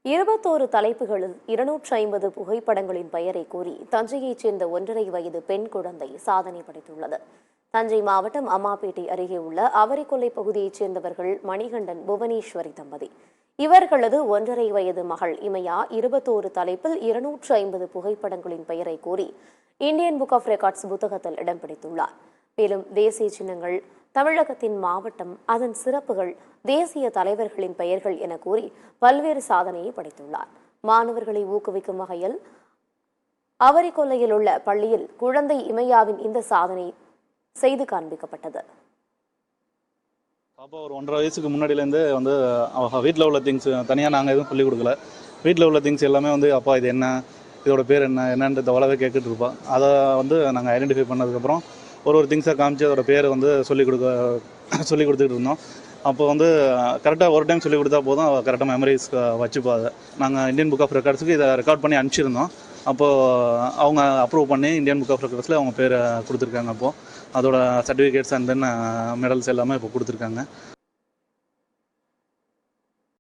21 தலைப்புகளில் 250 புகைப்படங்களின் பெயரை கூறி தஞ்சையைச் சேர்ந்த 1.5 வயது பெண் குழந்தை சாதனை படைத்துள்ளது. தஞ்சை மாவட்டம் அம்மாப்பேட்டை அருகே உள்ள அவரிக்கொல்லை பகுதியைச் சேர்ந்தவர்கள் மணிகண்டன், புவனேஸ்வரி தம்பதி. இவர்களது 1.5 வயது மகள் இமயா 21 தலைப்பில் 250 புகைப்படங்களின் பெயரை கூறி இந்தியன் புக் ஆஃப் ரெக்கார்ட்ஸ் புத்தகத்தில் இடம் பிடித்துள்ளார். மேலும் தேசிய சின்னங்கள், தமிழகத்தின் மாவட்டம், அதன் சிறப்புகள், தேசிய தலைவர்களின் பெயர்கள் என கூறி பல்வேறு சாதனையை படைத்துள்ளார். மாணவர்களை ஊக்குவிக்கும் வகையில் அவரிக்கொல்லையில் உள்ள பள்ளியில் குழந்தை இமையாவின் இந்த சாதனை செய்து காண்பிக்கப்பட்டது. பாப்பா ஒரு 1.5 வயசுக்கு முன்னாடியிலேருந்து வீட்டில் உள்ள திங்ஸ் தனியாக நாங்கள் எதுவும் சொல்லிக் கொடுக்கல. வீட்டில் உள்ள திங்ஸ் எல்லாமே அப்பா இது என்ன, இதோட பேர் என்னன்றது அவ்வளோவே கேட்டுட்டு இருப்போம். அதை நாங்கள் ஐடென்டிஃபை பண்ணதுக்கப்புறம் ஒரு திங்ஸை காமிச்சு அதோட பேரை சொல்லிக் கொடுத்துக்கிட்டு இருந்தோம். அப்போ கரெக்டாக ஒரு டைம் சொல்லிக் கொடுத்தா போதும், கரெக்டாக மெமரிஸ் வச்சுப்பா. அதை நாங்கள் இந்தியன் புக் ஆஃப் ரெக்கார்ட்ஸுக்கு இதை ரெக்கார்ட் பண்ணி அனுப்பிச்சிருந்தோம். அப்போது அவங்க அப்ரூவ் பண்ணி இந்தியன் புக் ஆஃப் ரெக்கார்ட்ஸில் அவங்க பேரை கொடுத்துருக்காங்க. அப்போது அதோட சர்டிஃபிகேட்ஸ் அண்ட் தென் மெடல்ஸ் எல்லாமே இப்போ கொடுத்துருக்காங்க.